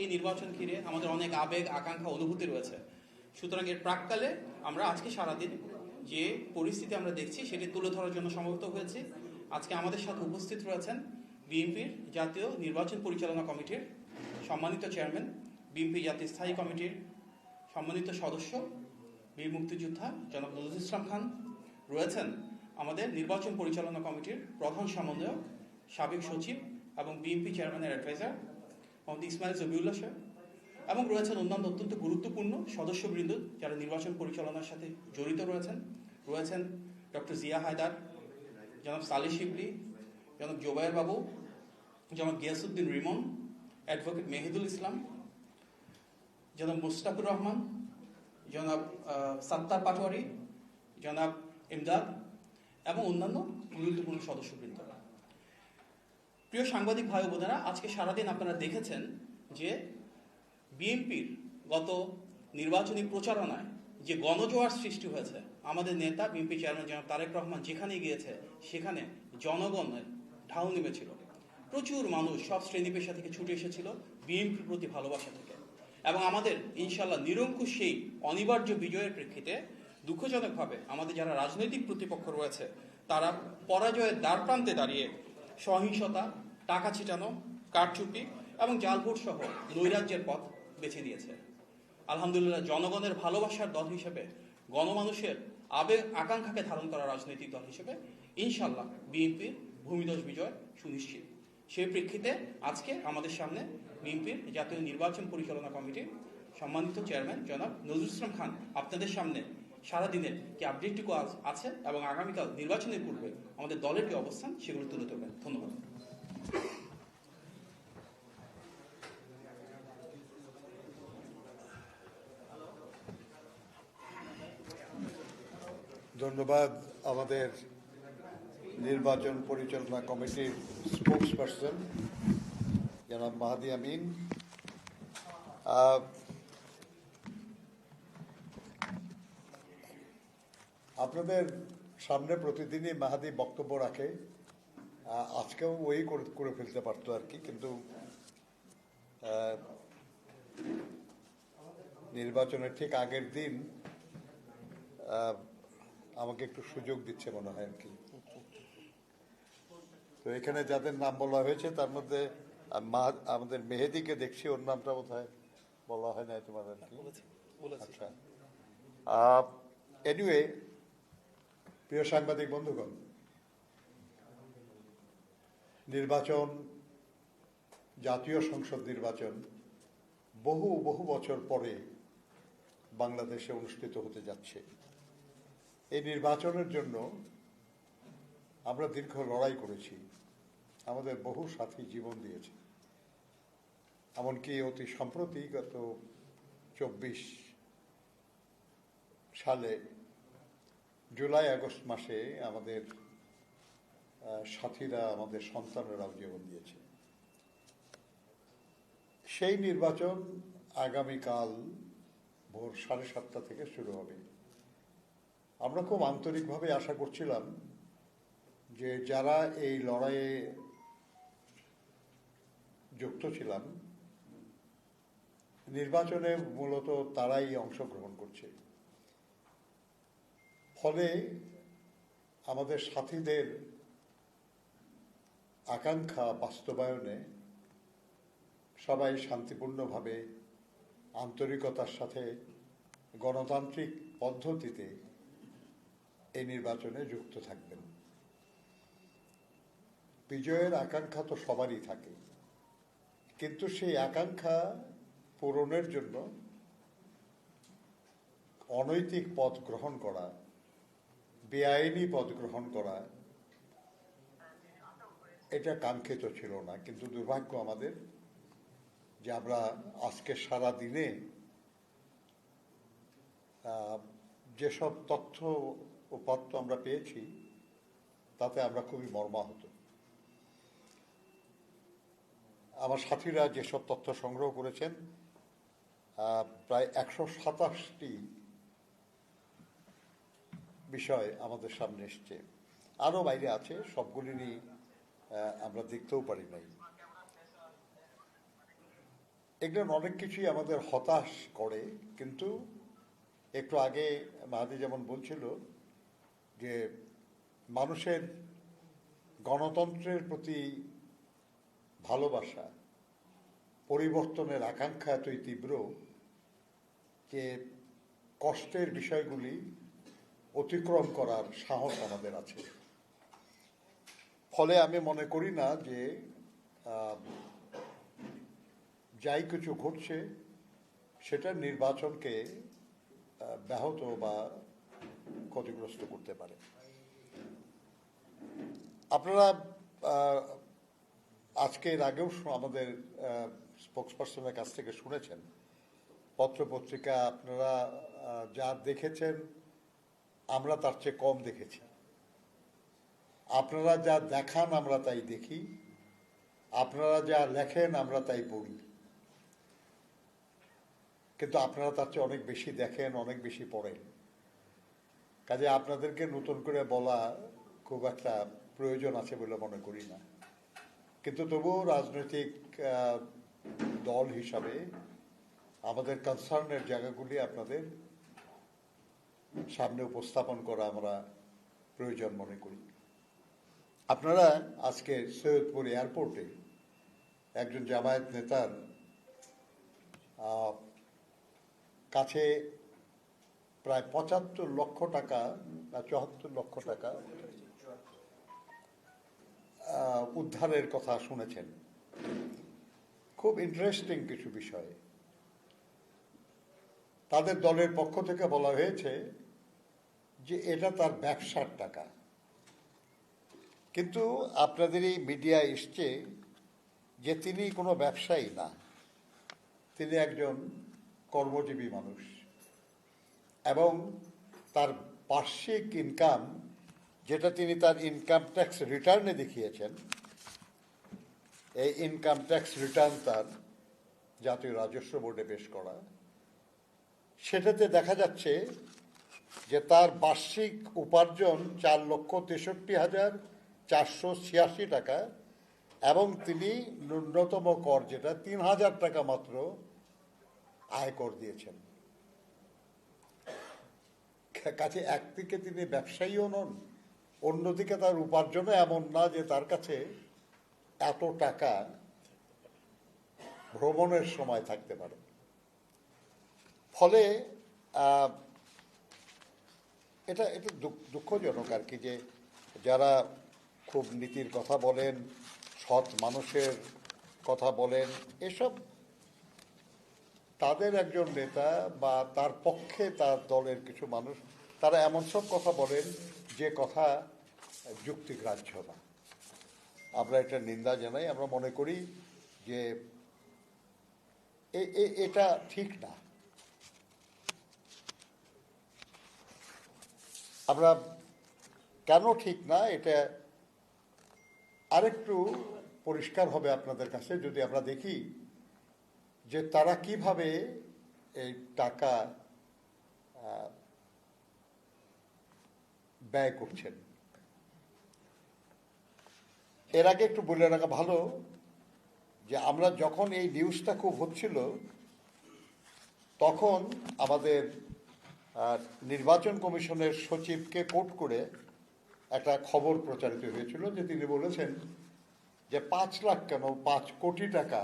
এই নির্বাচন ঘিরে আমাদের অনেক আবেগ, আকাঙ্ক্ষা, অনুভূতি রয়েছে। সুতরাং এর প্রাক্কালে আমরা আজকে সারাদিন যে পরিস্থিতি আমরা দেখছি সেটি তুলে ধরার জন্য সমবেত হয়েছি। আজকে আমাদের সাথে উপস্থিত রয়েছেন বিএনপির জাতীয় নির্বাচন পরিচালনা কমিটির সম্মানিত চেয়ারম্যান, বিএনপি জাতীয় স্থায়ী কমিটির সম্মানিত সদস্য, বীর মুক্তিযোদ্ধা জনাব নজরুল ইসলাম খান। রয়েছেন আমাদের নির্বাচন পরিচালনা কমিটির প্রধান সমন্বয়ক, সাবেক সচিব এবং বিএনপি চেয়ারম্যানের অ্যাডভাইজার মোহাম্মদ ইসমাইল জবিউল্লাহ সাহেব, এবং রয়েছেন অন্যান্য অত্যন্ত গুরুত্বপূর্ণ সদস্যবৃন্দ যারা নির্বাচন পরিচালনার সাথে জড়িত রয়েছেন ডক্টর জিয়া হায়দার, জনাব সালিহ শিবলি, জনাব জোবায়ের বাবু, জনাব গিয়াসউদ্দিন রিমন, অ্যাডভোকেট মেহিদুল ইসলাম, জনাব মুস্তাকুর রহমান, জনাব সাত্তার পাটোয়ারি, জনাব ইমদাদ এবং অন্যান্য গুরুত্বপূর্ণ সদস্যবৃন্দ। প্রিয় সাংবাদিক ভাই বোনেরা, আজকে সারাদিন আপনারা দেখেছেন যে বিএনপির গত নির্বাচনী প্রচারণায় যে গণজোয়ার সৃষ্টি হয়েছে। আমাদের নেতা বিএনপি চেয়ারম্যান জনাব তারেক রহমান যেখানে গিয়েছে সেখানে জনগণের ঢাউ নেমেছিল। প্রচুর মানুষ সব শ্রেণী পেশা থেকে ছুটে এসেছিল বিএনপির প্রতি ভালোবাসা থেকে, এবং আমাদের ইনশাল্লাহ নিরঙ্কুশ সেই অনিবার্য বিজয়ের প্রেক্ষিতে দুঃখজনকভাবে আমাদের যারা রাজনৈতিক প্রতিপক্ষ রয়েছে তারা পরাজয়ের দ্বারপ্রান্তে দাঁড়িয়ে সহিংসতা, টাকা ছিটানো, কারচুপি এবং জালভোট সহ নৈরাজ্যের পথ বেছে নিয়েছে। আলহামদুলিল্লাহ, জনগণের ভালোবাসার দল হিসেবে, গণমানুষের আবেগ আকাঙ্ক্ষাকে ধারণ করা রাজনৈতিক দল হিসেবে ইনশাল্লাহ বিএনপির ভূমিধস বিজয় সুনিশ্চিত। সেই প্রেক্ষিতে আজকে আমাদের সামনে বিএনপির জাতীয় নির্বাচন পরিচালনা কমিটির সম্মানিত চেয়ারম্যান জনাব নজরুল ইসলাম খান আপনাদের সামনে সারাদিনের কি আপডেটটুকু আছে এবং আগামীকাল নির্বাচনের পূর্বে আমাদের দলের কি অবস্থান সেগুলো তুলে ধরবেন। ধন্যবাদ। ধন্যবাদ আমাদের নির্বাচন পরিচালনা কমিটির স্পোকসপারসন জনাব মাহাদি আমিন। আপনাদের সামনে প্রতিদিনই মাহাদি বক্তব্য রাখে, আজকেও ওই করে ফেলতে পারতো আর কি, কিন্তু নির্বাচনের ঠিক আগের দিন আমাকে একটু সুযোগ দিচ্ছে মনে হয় আর কি। তো এখানে যাদের নাম বলা হয়েছে তার মধ্যে আমাদের মেহেদিকে দেখছি, ওর নামটা বোধহয় বলা হয় না তোমাদের কি? আচ্ছা, এনিওয়ে, প্রিয় সাংবাদিক বন্ধুগণ, নির্বাচন, জাতীয় সংসদ নির্বাচন বহু বহু বছর পরে বাংলাদেশে অনুষ্ঠিত হতে যাচ্ছে। এই নির্বাচনের জন্য আমরা দীর্ঘ লড়াই করেছি, আমাদের বহু সাথী জীবন দিয়েছে। এমনকি অতি সম্প্রতি গত 24 সালে জুলাই আগস্ট মাসে আমাদের সাথীরা, আমাদের সন্তানেরাও জীবন দিয়েছে। সেই নির্বাচন আগামীকাল ভোর 7:30 থেকে শুরু হবে। আমরা খুব আন্তরিকভাবে আশা করছিলাম যে যারা এই লড়াইয়ে যুক্ত ছিলাম, নির্বাচনে মূলত তারাই অংশগ্রহণ করছে, ফলে আমাদের সাথীদের আকাঙ্ক্ষা বাস্তবায়নে সবাই শান্তিপূর্ণভাবে, আন্তরিকতার সাথে, গণতান্ত্রিক পদ্ধতিতে এই নির্বাচনে যুক্ত থাকবেন। বিজয়ের আকাঙ্ক্ষা তো সবারই থাকে, কিন্তু সেই আকাঙ্ক্ষা পূরণের জন্য অনৈতিক পথ গ্রহণ করা, বেআইনি পথ গ্রহণ করা, এটা কাঙ্ক্ষিত ছিল না। কিন্তু দুর্ভাগ্য আমাদের যে আমরা আজকে সারা দিনে যেসব তথ্য ও পত্র আমরা পেয়েছি তাতে আমরা খুবই মর্মাহত। আমার সাথীরা যেসব তথ্য সংগ্রহ করেছেন, প্রায় 127টি বিষয় আমাদের সামনে এসছে, আরও বাইরে আছে, সবগুলিরই আমরা দেখতেও পারি নাই। এগুলো অনেক কিছুই আমাদের হতাশ করে, কিন্তু একটু আগে মাহাদি যেমন বলছিল যে মানুষের গণতন্ত্রের প্রতি ভালোবাসা, পরিবর্তনের আকাঙ্ক্ষা এতই তীব্র যে কষ্টের বিষয়গুলি অতিক্রম করার সাহস আমাদের আছে। ফলে আমি মনে করি না যে যাই কিছু ঘটছে সেটা নির্বাচনকে ব্যাহত বা ক্ষতিগ্রস্ত করতে পারে। আপনারা আজকের আগেও আমাদের স্পোক্সপারসনের কাছ থেকে শুনেছেন, পত্রপত্রিকা আপনারা যা দেখেছেন আমরা তার চেয়ে কম দেখেছি। আপনারা যা দেখান আমরা তাই দেখি, আপনারা যা লেখেন আমরা তাই পড়ি, কিন্তু আপনারা তার চেয়ে অনেক বেশি দেখেন, অনেক বেশি পড়েন। কাজে আপনাদেরকে নতুন করে বলা খুব একটা প্রয়োজন আছে বলে মনে করি না। কিন্তু তবুও রাজনৈতিক দল হিসাবে আমাদের কনসার্নের জায়গাগুলি আপনাদের সামনে উপস্থাপন করা আমরা প্রয়োজন মনে করি। আপনারা আজকে সৈয়দপুর এয়ারপোর্টে একজন জামায়াত নেতার কাছে প্রায় ৭৫ লক্ষ টাকা না ৭৪ লক্ষ টাকা উদ্ধারের কথা শুনেছেন। খুব ইন্টারেস্টিং কিছু বিষয়। তাদের দলের পক্ষ থেকে বলা হয়েছে যে এটা তার ব্যবসার টাকা, কিন্তু আপনাদের এই মিডিয়া এসছে যে তিনি কোনো ব্যবসায়ী না, তিনি একজন কর্মজীবী মানুষ এবং তার বার্ষিক ইনকাম, যেটা তিনি তার ইনকাম ট্যাক্স রিটার্নে দেখিয়েছেন, এই ইনকাম ট্যাক্স রিটার্ন তার জাতীয় রাজস্ব বোর্ডে পেশ করা, সেটাতে দেখা যাচ্ছে যে তার বার্ষিক উপার্জন ৪,৬৩,৪৮৬ টাকা এবং তিনি ন্যূনতম কর যেটা ৩,০০০ টাকা মাত্র আয়কর দিয়েছেন। কাছে একদিকে তিনি ব্যবসায়ীও নন, অন্যদিকে তার উপার্জনও এমন না যে তার কাছে এত টাকা ভ্রমণের সময় থাকতে পারে। ফলে এটা দুঃখজনক আর কি, যে যারা খুব নীতির কথা বলেন, সৎ মানুষের কথা বলেন, এসব তাদের একজন নেতা বা তার পক্ষে তার দলের কিছু মানুষ, তারা এমন সব কথা বলেন যে কথা যুক্তিগ্রাহ্য না। আমরা এটা নিন্দা জানাই। আমরা মনে করি যে এটা ঠিক না। আমরা কেন ঠিক না এটা আরেকটু পরিষ্কার হবে আপনাদের কাছে যদি আমরা দেখি যে তারা কিভাবে এই টাকা ব্যয় করছেন। এর আগে একটু বলে রাখা ভালো যে আমরা যখন এই নিউজটা খুব হচ্ছিল তখন আমাদের নির্বাচন কমিশনের সচিবকে কোট করে একটা খবর প্রচারিত হয়েছিল যে তিনি বলেছেন যে ৫ লাখ কেন ৫ কোটি টাকা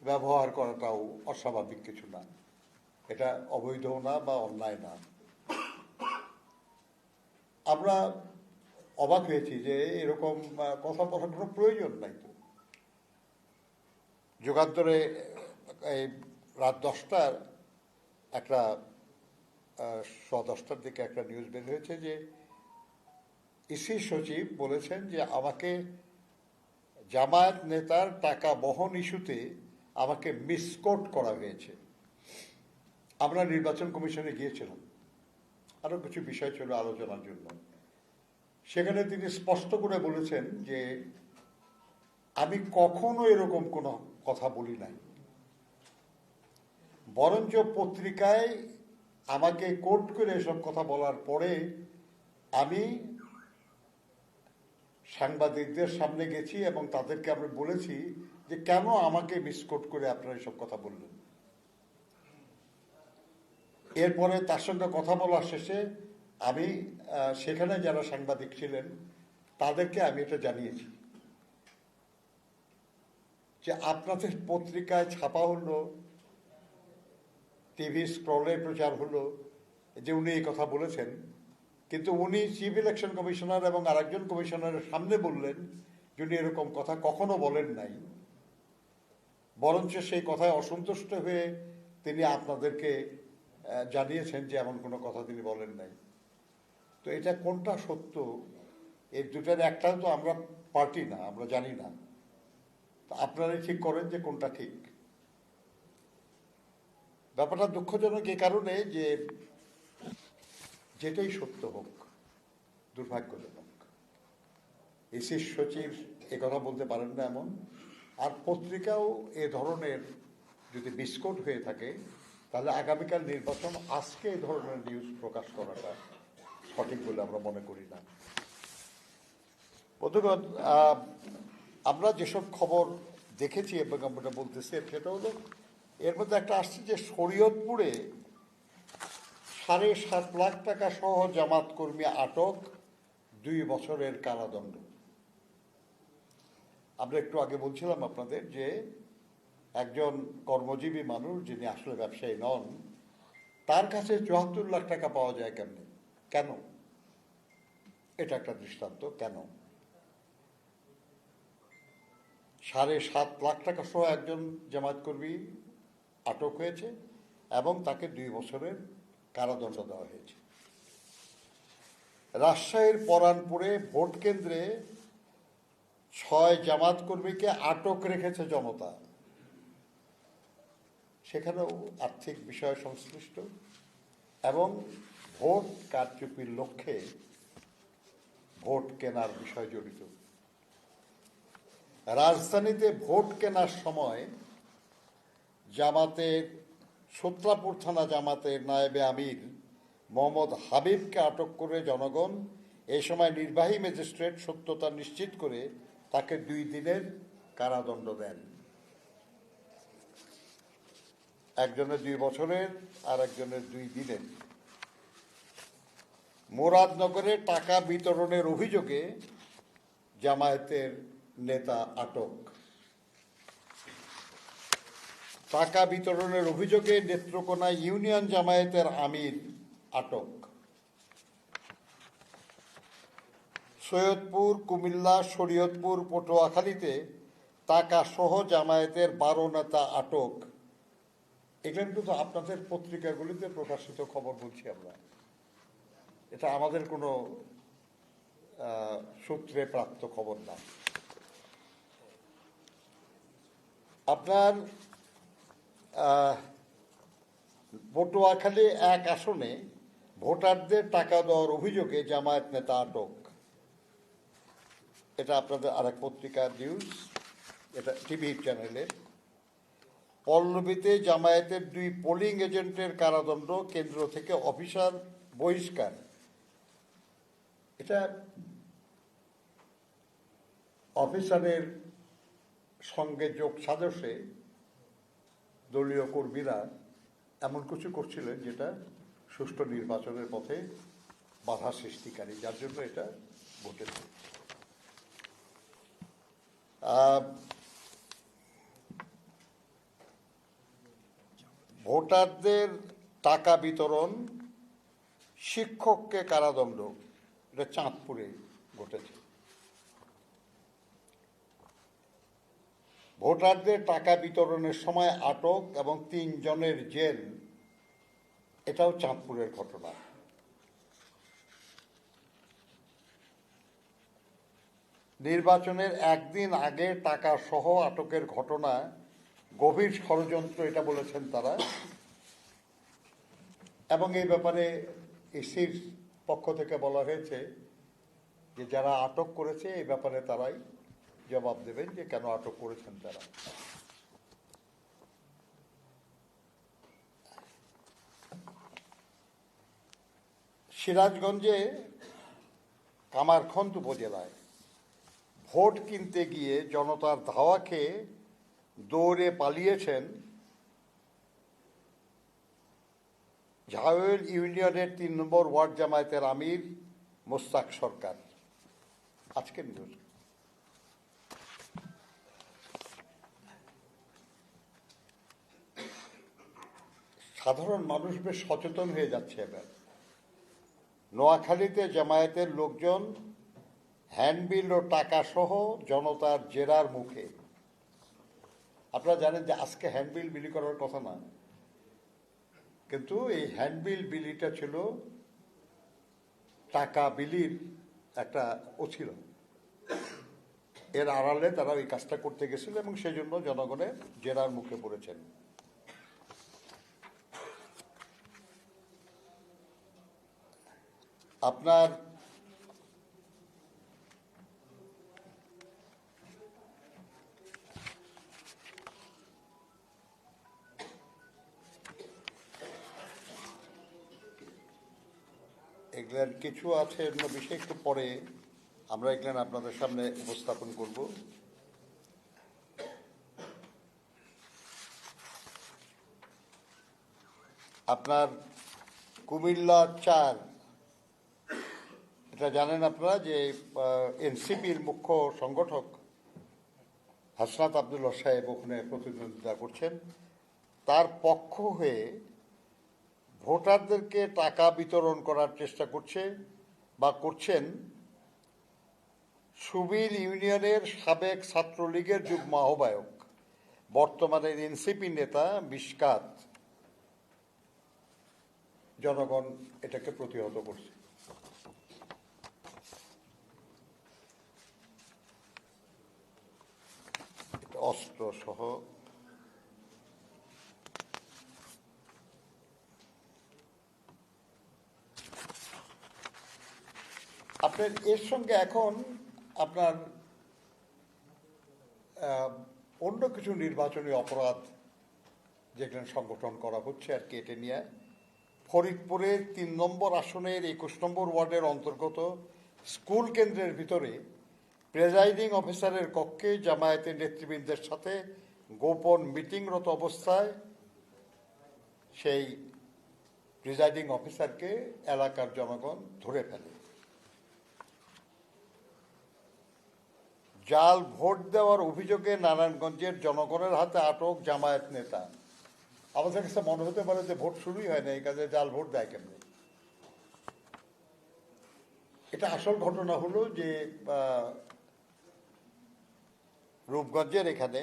ব্যবহার করাটাও অস্বাভাবিক কিছু না, এটা অবৈধ না বা অন্যায় না। আমরা অবাক হয়েছি যে এরকম কথা বলার কোনো প্রয়োজন নাই। তো যুগান্তরে এই রাত 10টার একটা 10:15 দিকে একটা নিউজ বের হয়েছে যে ইসি সচিব বলেছেন যে আমাকে জামায়াত নেতার টাকা বহন ইস্যুতে আমাকে মিসকোট করা হয়েছে। আমরা নির্বাচন কমিশনে গিয়েছিলাম, আরো কিছু বিষয় ছিল আলোচনার জন্য। সেখানে তিনি স্পষ্ট করে বলেছেন যে আমি কখনো এরকম কোনো কথা বলি নাই, বরঞ্চ পত্রিকায় আমাকে কোট করে এসব কথা বলার পরে আমি সাংবাদিকদের সামনে গেছি এবং তাদেরকে আমরা বলেছি যে কেন আমাকে মিসকোট করে আপনারা এসব কথা বললেন। এরপরে তার সঙ্গে কথা বলার শেষে আমি সেখানে যারা সাংবাদিক ছিলেন তাদেরকে আমি এটা জানিয়েছি যে আপনাদের পত্রিকায় ছাপা হলো, টিভি স্ক্রলে প্রচার হলো যে উনি এই কথা বলেছেন, কিন্তু উনি চিফ ইলেকশন কমিশনার এবং আরেকজন কমিশনারের সামনে বললেন যে উনি এরকম কথা কখনো বলেন নাই, বরঞ্চ সেই কথায় অসন্তুষ্ট হয়ে তিনি আপনাদেরকে জানিয়েছেন যে এমন কোনো কথা তিনি বলেন নাই। তো এটা কোনটা সত্য, এর দুটার একটাও তো আমরা পার্টি না, আমরা জানি না। তো আপনারাই ঠিক করেন যে কোনটা ঠিক। ব্যাপারটা দুঃখজনক এ কারণে যে যেটাই সত্য হোক, দুর্ভাগ্যজনক ইসির সচিব কথা বলতে পারেন না এমন, আর পত্রিকাও এ ধরনের যদি বিস্কুট হয়ে থাকে তাহলে আগামীকাল নির্বাচন আজকে এই ধরনের নিউজ প্রকাশ করাটা সঠিক বলে আমরা মনে করি না। বন্ধুগণ, আমরা যেসব খবর দেখেছি এবং আমরা বলতেছি সেটা হলো, এর মধ্যে একটা আসছে যে শরীয়তপুরে 7.5 লাখ টাকা সহ জামাত কর্মী আটক, 2 বছরের কারাদণ্ড। আমরা একটু আগে বলছিলাম আপনাদের যে একজন কর্মজীবী মানুষ যিনি আসলে ব্যবসায়ী নন, তার কাছে 74 লাখ টাকা পাওয়া যায় কেমনে, কেন? এটা একটা দৃষ্টান্ত। কেন 7.5 লাখ টাকা সহ একজন জামায়াত কর্মী আটক হয়েছে এবং তাকে 2 বছরের কারাদণ্ড দেওয়া হয়েছে। রাজশাহীর পরানপুরে ভোট কেন্দ্রে 6 জামাত কর্মীকে আটক রেখেছে জনতা। সেখানেও আর্থিক বিষয় সংশ্লিষ্ট এবং ভোট কারচুপির লক্ষ্যে ভোট কেনার বিষয় জড়িত। রাজধানীতে ভোট কেনার সময় জামাতের সূত্রাপুর থানা জামাতের নায়েবে আমির মোহাম্মদ হাবিবকে আটক করে জনগণ এই সময় নির্বাহী ম্যাজিস্ট্রেট সত্যতা নিশ্চিত করে তাকে 2 দিনের কারাদণ্ড দেন। একজনের 2 বছরের আর একজনের 2 দিনের। মুরাদনগরে টাকা বিতরণের অভিযোগে জামায়াতের নেতা আটক। টাকা বিতরণের অভিযোগে নেত্রকোনা ইউনিয়ন জামায়াতের আমির আটক। সৈয়দপুর, কুমিল্লা, শরীয়তপুর, পটুয়াখালীতে টাকা সহ জামায়াতের 12 নেতা আটক। এগুলো কিন্তু আপনাদের পত্রিকাগুলিতে প্রকাশিত খবর বলছি আমরা, এটা আমাদের কোনো সূত্রে প্রাপ্ত খবর না। আপনার পটুয়াখালী 1 আসনে ভোটারদের টাকা দেওয়ার অভিযোগে জামায়াত নেতা আটক। এটা আপনাদের আরেক পত্রিকার নিউজ, এটা টিভি চ্যানেলের। পল্লবীতে জামায়াতের 2 পোলিং এজেন্টের কারাদণ্ড, কেন্দ্র থেকে অফিসার বহিষ্কার। এটা অফিসারের সঙ্গে যোগ সাজসে দলীয় কর্মীরা এমন কিছু করছিলেন যেটা সুষ্ঠু নির্বাচনের পথে বাধা সৃষ্টিকারী, যার জন্য এটা ঘটেছে। ভোটারদের টাকা বিতরণ, শিক্ষককে কারাদণ্ড, এটা চাঁদপুরে ঘটেছে। ভোটারদের টাকা বিতরণের সময় আটক এবং 3 জনের জেল, এটাও চাঁদপুরের ঘটনা। নির্বাচনের একদিন আগে টাকা সহ আটকের ঘটনা গভীর ষড়যন্ত্র, এটা বলেছেন তারা। এবং এই ব্যাপারে ইসির পক্ষ থেকে বলা হয়েছে যে যারা আটক করেছে এই ব্যাপারে তারাই জবাব দেবেন যে কেন আটক করেছেন তারা। সিরাজগঞ্জে কামারখন্দ উপজেলায় ভোট কিনতে গিয়ে জনতার ধাওয়া খেয়ে দৌড়ে পালিয়েছেন ঝাউল ইউনিয়নের 3 নম্বর ওয়ার্ড জামায়াতের আমির মোস্তাক সরকার। আজকের নিউজ। সাধারণ মানুষ বেশ সচেতন হয়ে যাচ্ছে এবার। নোয়াখালীতে জামায়াতের লোকজন হ্যান্ডবিল ও টাকা সহ জনতার জেরার মুখে। আপনারা জানেন যে আজকে হ্যান্ডবিল বিলি করার কথা না, কিন্তু এই হ্যান্ডবিল বিলিটা ছিল টাকা বিলির একটা অছিলা। এর আড়ালে তারা ওই কাজটা করতে গেছিল এবং সেই জন্য জনগণের জেরার মুখে পড়েছেন। আপনার এগুলার কিছু আছে, এগুলো বিষয় একটু পরে আমরা এগুলো আপনাদের সামনে উপস্থাপন করব। আপনার কুমিল্লা 4, এটা জানেন আপনারা যে এনসিপির মুখ্য সংগঠক হাসনাত আবদুল্লাহ সাহেব ওখানে প্রতিদ্বন্দ্বিতা করছেন। তার পক্ষ হয়ে ভোটারদেরকে টাকা বিতরণ করার চেষ্টা করছে বা করছেন সুবিল ইউনিয়নের সাবেক ছাত্রলীগের যুগ্ম আহ্বায়ক, বর্তমানের এনসিপি নেতা মিশকাত। জনগণ এটাকে প্রতিহত করছে। অস্ত্র সহ আপনার এর সঙ্গে এখন আপনার অন্য কিছু নির্বাচনী অপরাধ যেখানে সংগঠন করা হচ্ছে আর কি, এটা নিয়ে ফরিদপুরের 3 নম্বর আসনের 21 নম্বর ওয়ার্ডের অন্তর্গত স্কুল কেন্দ্রের ভিতরে প্রেজাইডিং অফিসারের কক্ষে জামায়াতের নেতৃবৃন্দের সাথে গোপন মিটিংরত অবস্থায় সেই প্রিজাইডিং অফিসারকে এলাকার জনগণ ধরে ফেলে। জাল ভোট দেওয়ার অভিযোগে নারায়ণগঞ্জের জনগণের হাতে আটক জামায়াত নেতা। আমাদের কাছে মনে হতে পারে যে ভোট শুরুই হয় না, এই কাজে জাল ভোট দেয় কেন? এটা আসল ঘটনা হলো যে রূপগঞ্জের এখানে,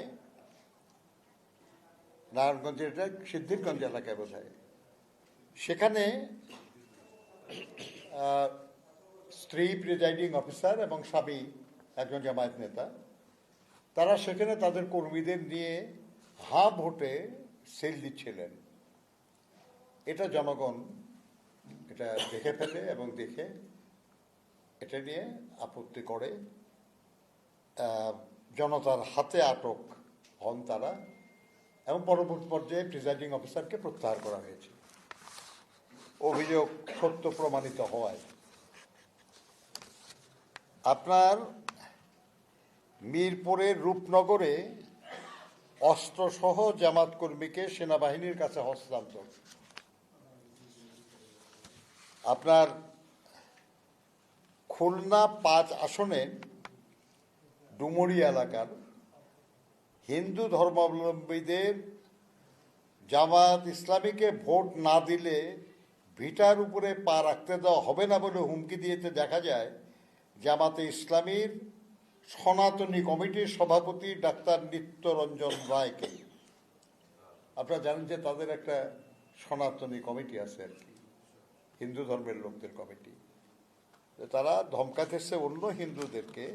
নারায়ণগঞ্জের এটা সিদ্ধিরগঞ্জ এলাকায় বোঝায়, সেখানে স্ত্রী প্রিজাইডিং অফিসার এবং স্বামী একজন জামায়াত নেতা, তারা সেখানে তাদের কর্মীদের নিয়ে হাঁ ভোটে সেল দিচ্ছিলেন। এটা জনগণ এটা দেখে ফেলে এবং দেখে এটা নিয়ে আপত্তি করে। জনতার হাতে আটক হন তারা এবং পরবর্তী পর্যায়ে প্রিজাইডিং অফিসারকে প্রত্যাহার করা হয়েছে অভিযোগ সত্য প্রমাণিত হওয়ায়। আপনার মিরপুরের রূপনগরে অস্ত্রসহ জামাত কর্মীকে সেনাবাহিনীর কাছে হস্তান্তর। আপনার খুলনা 5 আসনে ডুমুরি এলাকার হিন্দু ধর্মাবলম্বীদের জামাত ইসলামীকে ভোট না দিলে ভিটার উপরে পা রাখতে দেওয়া হবে না বলে হুমকি দিয়েতে দেখা যায় জামাতে ইসলামীর সনাতনী কমিটির সভাপতি ডাক্তার নিত্যরঞ্জন রায়কে। আপনারা জানেন যে তাদের একটা সনাতনী কমিটি আছে আর কি, হিন্দু ধর্মের লোকদের কমিটি। তারা ধমকাতেছে অন্য হিন্দুদেরকে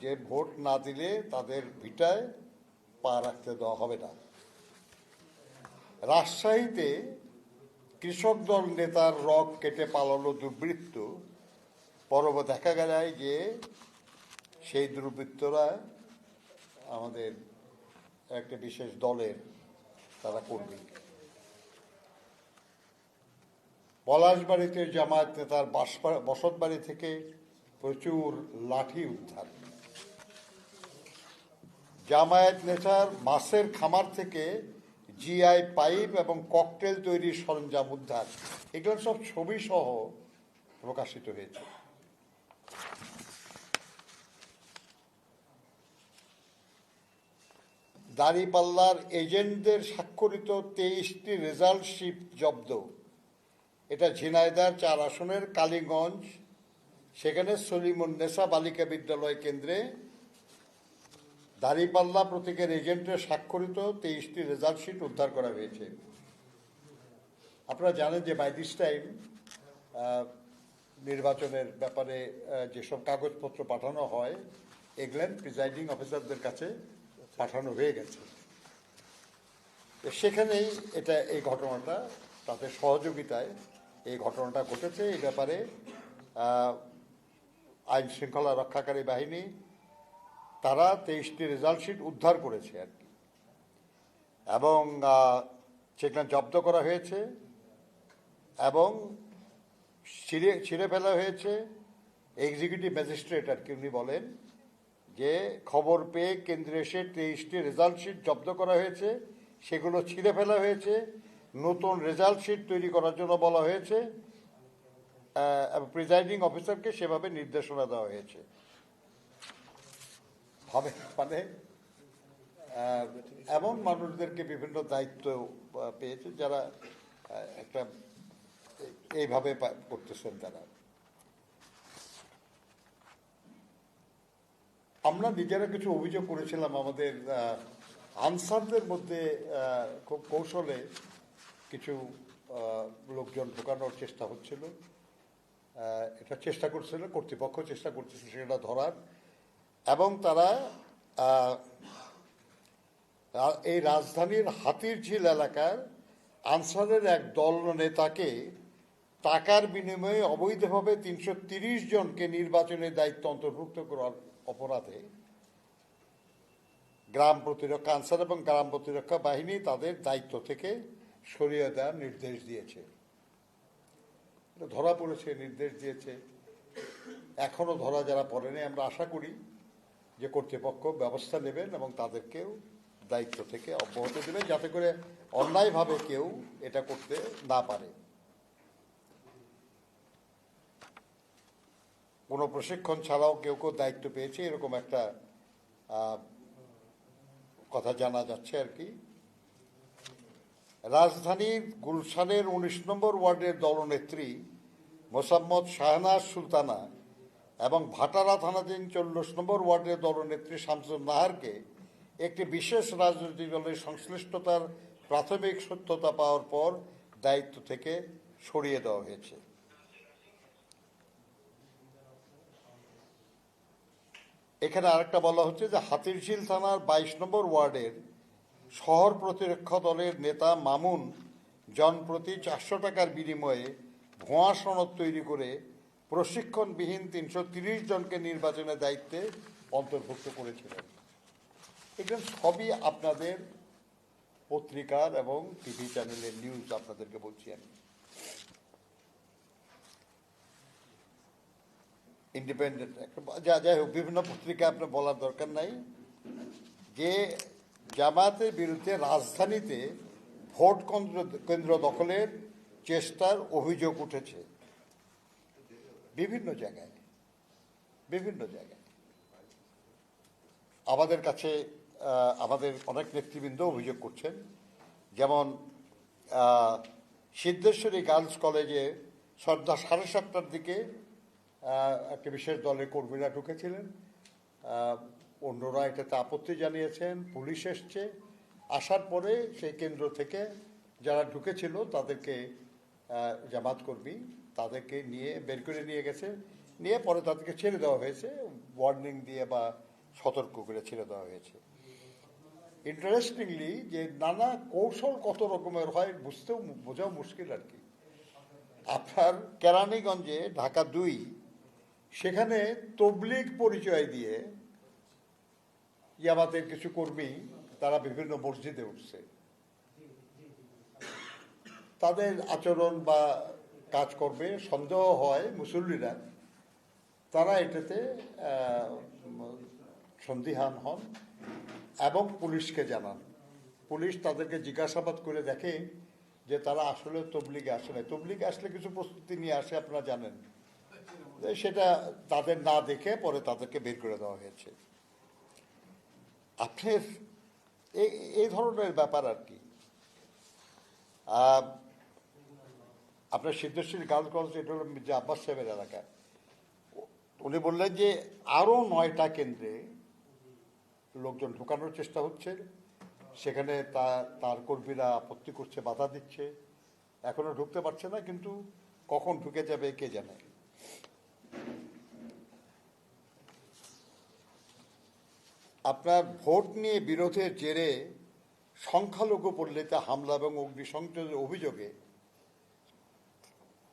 যে ভোট না দিলে তাদের ভিটায় পা রাখতে দেওয়া হবে না। রাজশাহীতে কৃষক দল নেতার রগ কেটে পালানো দুর্বৃত্ত, পরবর্তী দেখা যায় যে সেই দুর্বৃত্তরা আমাদের একটা বিশেষ দলের তারা কর্মী। পলাশবাড়িতে জামায়াত নেতার বসতবাড়ি থেকে প্রচুর লাঠি উদ্ধার। জামায়াত নেতার মাছের খামার থেকে জিআই পাইপ এবং ককটেল তৈরির সরঞ্জাম উদ্ধার, এগুলো সব ছবি সহ প্রকাশিত হয়েছে। দাঁড়িপাল্লার এজেন্টদের স্বাক্ষরিত 23টি রেজাল্ট শিট জব্দ। এটা ঝিনাইদহ 4 আসনের কালীগঞ্জ, সেখানে সলিমুন্নেসা বালিকা বিদ্যালয় কেন্দ্রে দাঁড়িপাল্লা প্রতীকের এজেন্টের স্বাক্ষরিত 23টি রেজাল্ট শিট উদ্ধার করা হয়েছে। আপনারা জানেন যে বাই দিস টাইম নির্বাচনের ব্যাপারে যেসব কাগজপত্র পাঠানো হয় এগুলো প্রিজাইডিং অফিসারদের কাছে পাঠানো হয়ে গেছে। সেখানেই এই ঘটনাটা তাদের সহযোগিতায় এই ঘটনাটা ঘটেছে। এই ব্যাপারে আইন শৃঙ্খলা রক্ষাকারী বাহিনী তারা 23টি রেজাল্ট শিট উদ্ধার করেছে আর কি, এবং সেখানে জব্দ করা হয়েছে এবং ছিঁড়ে ফেলা হয়েছে। এক্সিকিউটিভ ম্যাজিস্ট্রেট আর কি উনি বলেন যে খবর পেয়ে কেন্দ্রে এসে 23টি রেজাল্ট শিট জব্দ করা হয়েছে, সেগুলো ছিঁড়ে ফেলা হয়েছে, নতুন রেজাল্ট শিট তৈরি করার জন্য বলা হয়েছে এবং প্রিজাইডিং অফিসারকে সেভাবে নির্দেশনা দেওয়া হয়েছে। মানে এমন মানুষদেরকে বিভিন্ন দায়িত্ব পেয়েছে যারা একটা এইভাবে করতেছেন তারা। আমরা নিজেরা কিছু অভিযোগ করেছিলাম, আমাদের আনসারদের মধ্যে খুব কৌশলে কিছু লোকজন ঢোকানোর চেষ্টা হচ্ছিল, এটা চেষ্টা করছিল কর্তৃপক্ষ, চেষ্টা করতেছে সেটা ধরার, এবং তারা এই রাজধানীর হাতিরঝিল এলাকার আনসারের এক দল নেতাকে টাকার বিনিময়ে অবৈধভাবে 330 জনকে নির্বাচনের দায়িত্ব অন্তর্ভুক্ত করার অপরাধে গ্রাম প্রতিরক্ষা আনসার এবং গ্রাম প্রতিরক্ষা বাহিনী তাদের দায়িত্ব থেকে সরিয়ে দেওয়ার নির্দেশ দিয়েছে। ধরা পড়েছে, নির্দেশ দিয়েছে, এখনো ধরা যারা পড়েনি। আমরা আশা করি যে কর্তৃপক্ষ ব্যবস্থা নেবেন এবং তাদেরকেও দায়িত্ব থেকে অব্যাহত দেবেন, যাতে করে অন্যায়ভাবে কেউ এটা করতে না পারে। কোনো প্রশিক্ষণ ছাড়াও কেউ কেউ দায়িত্ব পেয়েছে এরকম একটা কথা জানা যাচ্ছে আর কি। রাজধানীর গুলশানের 19 নম্বর ওয়ার্ডের দলনেত্রী মোসাম্মদ শাহনাজ সুলতানা এবং ভাটারা থানাধীন 40 নম্বর ওয়ার্ডের দলনেত্রী শামসুন নাহারকে একটি বিশেষ রাজনৈতিক দলের সংশ্লিষ্টতার প্রাথমিক সত্যতা পাওয়ার পর দায়িত্ব থেকে সরিয়ে দেওয়া হয়েছে। এখানে আরেকটা বলা হচ্ছে যে হাতিরঝিল থানার 22 নম্বর ওয়ার্ডের শহর প্রতিরক্ষা দলের নেতা মামুন জনপ্রতি 400 টাকার বিনিময়ে ভুয়া সনদ তৈরি করে প্রশিক্ষণবিহীন 330 জনকে নির্বাচনের দায়িত্বে অন্তর্ভুক্ত করেছিলেন। এগুলো সবই আপনাদের পত্রিকার এবং টিভি চ্যানেলের নিউজ, আপনাদেরকে বলছি আমি। ইন্ডিপেন্ডেন্ট যাই হোক, বিভিন্ন পত্রিকা আপনার বলার দরকার নাই যে জামায়াতের বিরুদ্ধে রাজধানীতে ভোট কেন্দ্র দখলের চেষ্টার অভিযোগ উঠেছে বিভিন্ন জায়গায়। আমাদের কাছে আমাদের অনেক নেতৃবৃন্দ অভিযোগ করছেন, যেমন সিদ্ধেশ্বরী গার্লস কলেজে সন্ধ্যা 7:30টার দিকে একটা বিশেষ দলের কর্মীরা ঢুকেছিলেন, অন্যরা এটাতে আপত্তি জানিয়েছেন, পুলিশ এসছে, আসার পরে সেই কেন্দ্র থেকে যারা ঢুকেছিল তাদেরকে জামাত কর্মী তাদেরকে নিয়ে বের করে নিয়ে গেছে, নিয়ে পরে তাদেরকে ছেড়ে দেওয়া হয়েছে, ওয়ার্নিং দিয়ে বা সতর্ক করে ছেড়ে দেওয়া হয়েছে। ইন্টারেস্টিংলি যে নানা কৌশল কত রকমের হয় বোঝাও মুশকিল আর কি। আপনার কেরানীগঞ্জে ঢাকা 2 সেখানে তবলিগ পরিচয় দিয়ে জামাতের কিছু কর্মী তারা বিভিন্ন মসজিদে উঠছে, তাদের আচরণ বা কাজকর্মে সন্দেহ হয় মুসল্লিরা, তারা এটাতে সন্দিহান হন এবং পুলিশকে জানান। পুলিশ তাদেরকে জিজ্ঞাসাবাদ করে দেখে যে তারা আসলে তবলিগে আসে না। তবলিগে আসলে কিছু প্রস্তুতি নিয়ে আসে, আপনারা জানেন। সেটা তাদের না দেখে পরে তাদেরকে বের করে দেওয়া হয়েছে। আপনার এই ধরনের ব্যাপার আর কি। আপনার সিদ্ধেশ্বরী গার্লস কলেজ, এটা হলো যে আব্বাস সাহেবের এলাকা। উনি বললেন যে আরও 9টা কেন্দ্রে লোকজন ঢোকানোর চেষ্টা হচ্ছে, সেখানে তার কর্মীরা আপত্তি করছে, বাধা দিচ্ছে, এখনো ঢুকতে পারছে না, কিন্তু কখন ঢুকে যাবে কে জানে। আপনার ভোট নিয়ে বিরোধের জেরে সংখ্যালঘু পল্লীতে হামলা এবং অগ্নিসংযোগের অভিযোগে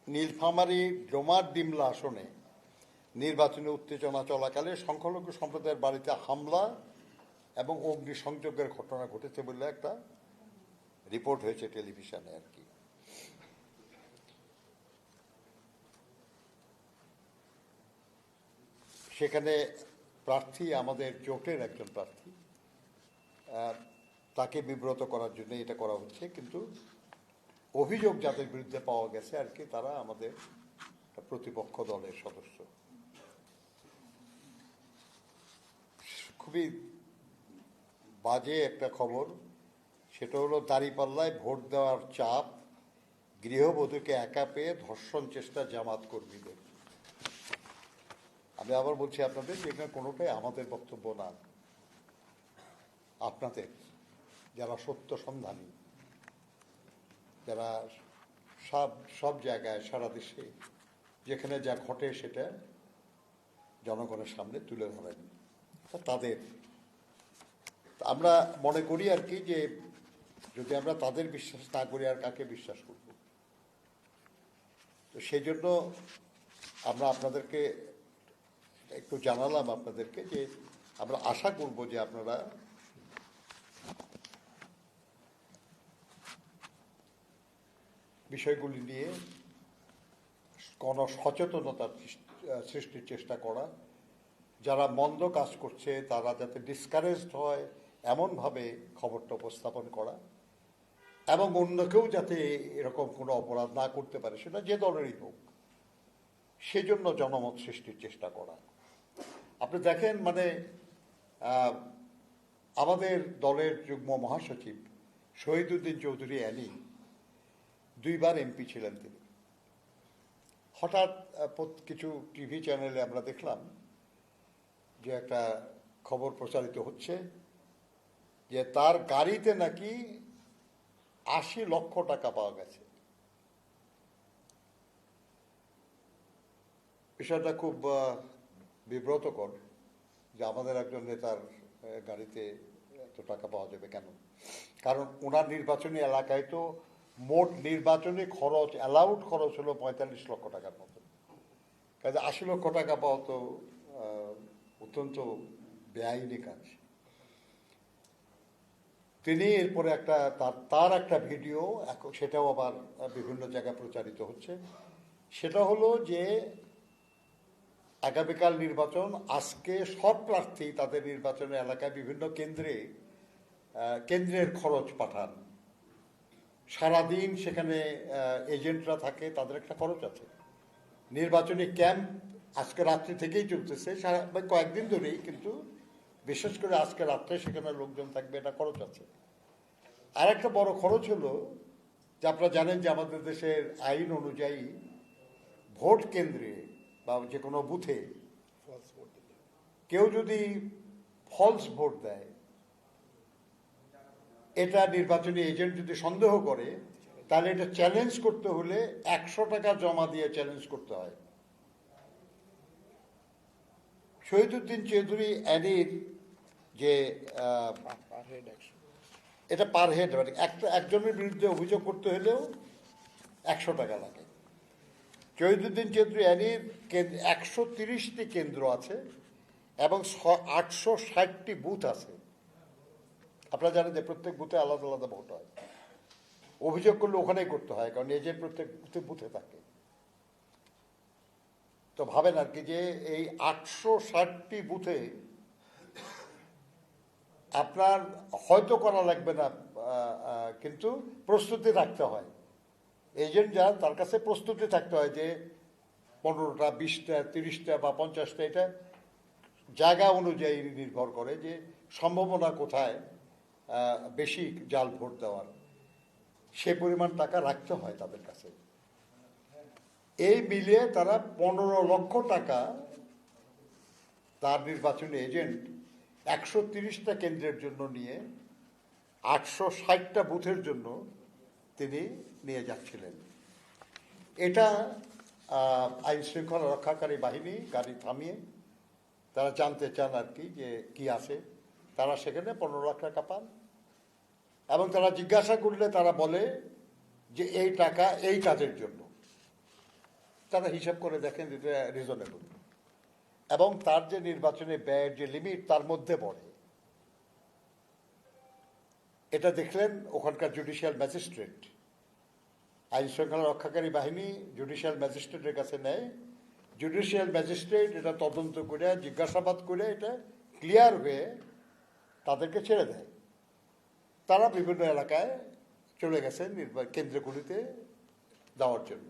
নীলফামারী ডোমার ডিমলা আসনে নির্বাচনী উত্তেজনা চলাকালে সংখ্যালঘু সম্প্রদায়ের বাড়িতে হামলা এবং অগ্নিসংযোগের ঘটনা ঘটেছে বলে একটা রিপোর্ট হয়েছে টেলিভিশনে আর কি। সেখানে প্রার্থী, আমাদের জোটের একজন প্রার্থী, তাকে বিব্রত করার জন্য এটা করা হচ্ছে, কিন্তু অভিযোগ যাদের বিরুদ্ধে পাওয়া গেছে আর কি, তারা আমাদের প্রতিপক্ষ দলের সদস্য। খুবই বাজে একটা খবর, সেটা হলো দাঁড়িপাল্লায় ভোট দেওয়ার চাপ, গৃহবধূকে একা পেয়ে ধর্ষণ চেষ্টা জামাত কর্মীদের। আমি আবার বলছি আপনাদের যে এখানে কোনোটাই আমাদের বক্তব্য না, আপনাদের যারা সত্য সন্ধানী, যারা সব জায়গায় সারা দেশে যেখানে যা ঘটে সেটা জনগণের সামনে তুলে ধরেন, তাদের। আমরা মনে করি আর কি যে যদি আমরা তাদের বিশ্বাস না করি আর কাকে বিশ্বাস করব। তো সেই জন্য আমরা আপনাদেরকে একটু জানালাম আপনাদেরকে যে আমরা আশা করব যে আপনারা বিষয়গুলি নিয়ে সচেতনতার সৃষ্টির চেষ্টা করা, যারা মন্দ কাজ করছে তারা যাতে ডিসকারেজড হয় এমনভাবে খবরটা উপস্থাপন করা, এবং অন্য কেউ যাতে এরকম কোনো অপরাধ না করতে পারে, সেটা যে দলেরই হোক, সেজন্য জনমত সৃষ্টির চেষ্টা করা। আপনি দেখেন মানে আমাদের দলের যুগ্ম মহাসচিব শহীদুদ্দিন চৌধুরী অ্যানি 2বার এমপি ছিলেন তিনি। হঠাৎ কিছু টিভি চ্যানেলে আমরা দেখলাম যে একটা খবর প্রচারিত হচ্ছে যে তার গাড়িতে নাকি 80 লক্ষ টাকা পাওয়া গেছে। বিষয়টা খুব বিব্রতকর যে আমাদের একজন নেতার গাড়িতে এত টাকা পাওয়া যাবে কেন? কারণ ওনার নির্বাচনী এলাকায় তো মোট নির্বাচনী খরচ, অ্যালাউড খরচ হলো 45 লক্ষ টাকার মতো। কাজে 80 লক্ষ টাকা পাওয়া তো অত্যন্ত বেআইনি কাজ। তিনি এরপরে তার একটা ভিডিও, সেটাও আবার বিভিন্ন জায়গায় প্রচারিত হচ্ছে। সেটা হলো যে আগামীকাল নির্বাচন, আজকে সব প্রার্থী তাদের নির্বাচনের এলাকায় বিভিন্ন কেন্দ্রের খরচ পাঠান। সারাদিন সেখানে এজেন্টরা থাকে, তাদের একটা খরচ আছে। নির্বাচনী ক্যাম্প আজকে রাত্রি থেকেই চলতেছে, কয়েকদিন ধরেই, কিন্তু বিশেষ করে আজকে রাত্রে সেখানে লোকজন থাকবে, এটা খরচ আছে। আর একটা বড় খরচ হলো যে আপনারা জানেন যে আমাদের দেশের আইন অনুযায়ী ভোট কেন্দ্রে বা যে কোনো বুথে কেউ যদি ফলস ভোট দেয়, এটা নির্বাচনী এজেন্ট যদি সন্দেহ করে, তাহলে এটা চ্যালেঞ্জ করতে হলে 100 টাকা জমা দিয়ে চ্যালেঞ্জ করতে হয়। শহীদুদ্দিন চৌধুরী অ্যানির যে এটা পার হেড, মানে একজনের বিরুদ্ধে অভিযোগ করতে হলেও 100 টাকা লাগে। শহীদুদ্দিন চৌধুরী অ্যানির 130টি কেন্দ্র আছে এবং 860টি বুথ আছে। আপনারা জানেন যে প্রত্যেক বুথে আলাদা আলাদা ভোট হয়। অভিযোগ করলে ওখানেই করতে হয়, কারণ এজেন্ট প্রত্যেক বুথে থাকে। তো ভাবেন আর কি যে এই 860টি বুথে আপনার হয়তো করা লাগবে না, কিন্তু প্রস্তুতি রাখতে হয়। এজেন্ট যা, তার কাছে প্রস্তুতি থাকতে হয় যে 15টা 20টা 30টা বা 50টা, এটা জায়গা অনুযায়ী নির্ভর করে যে সম্ভাবনা কোথায় বেশি জাল ভোট দেওয়ার, সে পরিমাণ টাকা রাখতে হয় তাদের কাছে। এই মিলিয়ে তারা 15 লক্ষ টাকা তার নির্বাচনী এজেন্ট 130টা কেন্দ্রের জন্য নিয়ে 860টা বুথের জন্য তিনি নিয়ে যাচ্ছিলেন। এটা আইন শৃঙ্খলা রক্ষাকারী বাহিনী গাড়ি থামিয়ে তারা জানতে চান আর কি যে কি আছে। তারা সেখানে 15 লাখ টাকা পান এবং তারা জিজ্ঞাসা করলে তারা বলে যে এই টাকা এই কাজের জন্য। তারা হিসাব করে দেখেন এটা রিজনেবল এবং তার যে নির্বাচনে ব্যয়ের যে লিমিট তার মধ্যে পড়ে। এটা দেখলেন ওখানকার জুডিশিয়াল ম্যাজিস্ট্রেট। আইন শৃঙ্খলা রক্ষাকারী বাহিনী জুডিশিয়াল ম্যাজিস্ট্রেটের কাছে নেয়, জুডিশিয়াল ম্যাজিস্ট্রেট এটা তদন্ত করে জিজ্ঞাসাবাদ করে এটা ক্লিয়ার হয়ে তাদেরকে ছেড়ে দেয়। তারা বিভিন্ন এলাকায় চলে গেছেন কেন্দ্রগুলিতে দেওয়ার জন্য।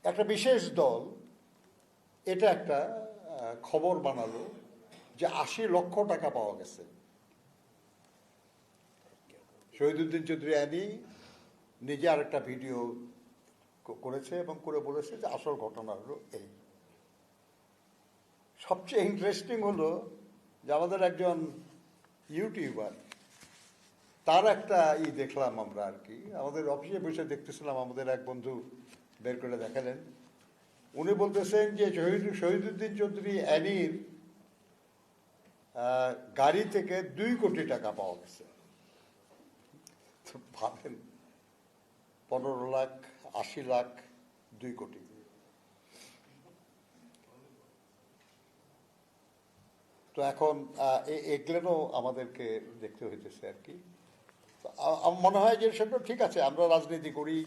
একটা বিশেষ দল এটা একটা খবর বানালো যে 80 লক্ষ টাকা পাওয়া গেছে। শহীদুদ্দিন চৌধুরী অ্যানি নিজে আরেকটা ভিডিও করেছে এবং করে বলেছে যে আসল ঘটনা হলো এই। সবচেয়ে ইন্টারেস্টিং হলো যে আমাদের একজন ইউটিউবার, তার একটা দেখলাম আমরা আর কি, আমাদের অফিসে বসে দেখতেছিলাম, আমাদের এক বন্ধু বের করে দেখালেন। উনি বলতেছেন যে শহীদুদ্দিন চৌধুরী অ্যানির গাড়ি থেকে 2 কোটি টাকা পাওয়া গেছে। তো ভাবেন 15 লাখ 80 লাখ 2 কোটি। তো এখন এগুলো আমাদেরকে দেখতে হইতেছে আর কি। আমার মনে হয় যে সেটা ঠিক আছে, আমরা রাজনীতি করি,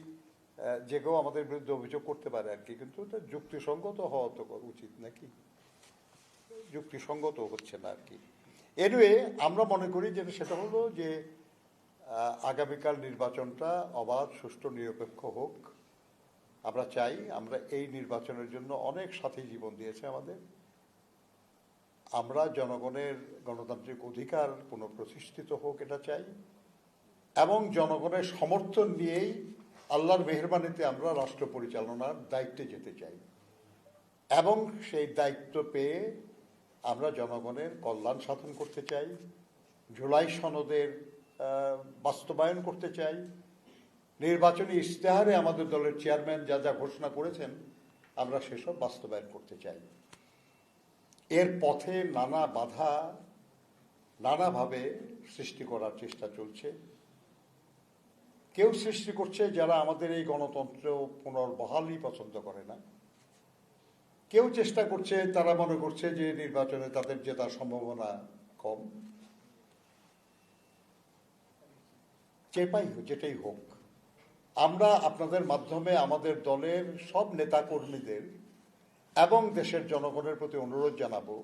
যে কেউ আমাদের বিরুদ্ধে অভিযোগ করতে পারে আর কি, কিন্তু এটা যুক্তিসঙ্গত হওয়া তো উচিত নাকি? যুক্তিসঙ্গত হচ্ছে না আর কি। এনিওয়ে, আমরা মনে করি যে সেটা হলো যে আগামীকাল নির্বাচনটা অবাধ সুষ্ঠু নিরপেক্ষ হোক। আমরা চাই, আমরা এই নির্বাচনের জন্য অনেক সাথী জীবন দিয়েছে আমাদের। আমরা জনগণের গণতান্ত্রিক অধিকার পুনঃপ্রতিষ্ঠিত হোক এটা চাই এবং জনগণের সমর্থন নিয়েই আল্লাহর মেহেরবানিতে আমরা রাষ্ট্র পরিচালনার দায়িত্বে যেতে চাই এবং সেই দায়িত্ব পেয়ে আমরা জনগণের কল্যাণ সাধন করতে চাই, জুলাই সনদের বাস্তবায়ন করতে চাই, নির্বাচনী ইশতেহারে আমাদের দলের চেয়ারম্যান যা যা ঘোষণা করেছেন আমরা সেসব বাস্তবায়ন করতে চাই। এর পথে নানা বাধা নানাভাবে সৃষ্টি করার চেষ্টা চলছে। কেউ সৃষ্টি করছে যারা আমাদের এই গণতন্ত্র পুনর্বহালই পছন্দ করে না। কেউ চেষ্টা করছে, তারা মনে করছে যে নির্বাচনে তাদের জেতার সম্ভাবনা কম। যেটাই হোক, আমরা আপনাদের মাধ্যমে আমাদের দলের সব নেতাকর্মীদের এবং দেশের জনগণের প্রতি অনুরোধ জানাবো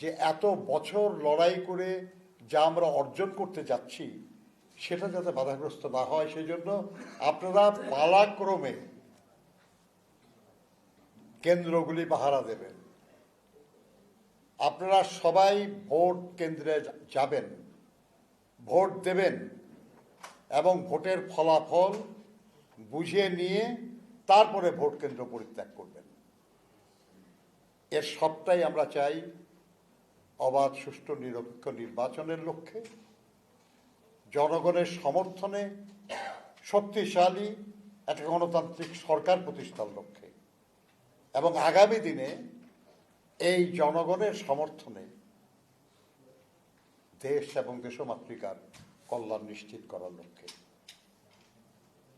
যে এত বছর লড়াই করে যা আমরা অর্জন করতে যাচ্ছি সেটা যাতে বাধাগ্রস্ত না হয়, সেই জন্য আপনারা পালাক্রমে কেন্দ্রগুলি পাহারা দেবেন। আপনারা সবাই ভোট কেন্দ্রে যাবেন, ভোট দেবেন এবং ভোটের ফলাফল বুঝিয়ে নিয়ে তারপরে ভোট কেন্দ্র পরিত্যাগ করবেন। এর সবটাই আমরা চাই অবাধ সুষ্ঠু নিরপেক্ষ নির্বাচনের লক্ষ্যে, জনগণের সমর্থনে শক্তিশালী একটা গণতান্ত্রিক সরকার প্রতিষ্ঠার লক্ষ্যে এবং আগামী দিনে এই জনগণের সমর্থনে দেশ এবং দেশমাতৃকার কল্যাণ নিশ্চিত করার লক্ষ্যে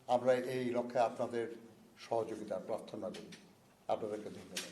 আমরা এই লক্ষ্যে আপনাদের সহযোগিতা প্রার্থনা করি। আপনাদেরকে ধন্যবাদ।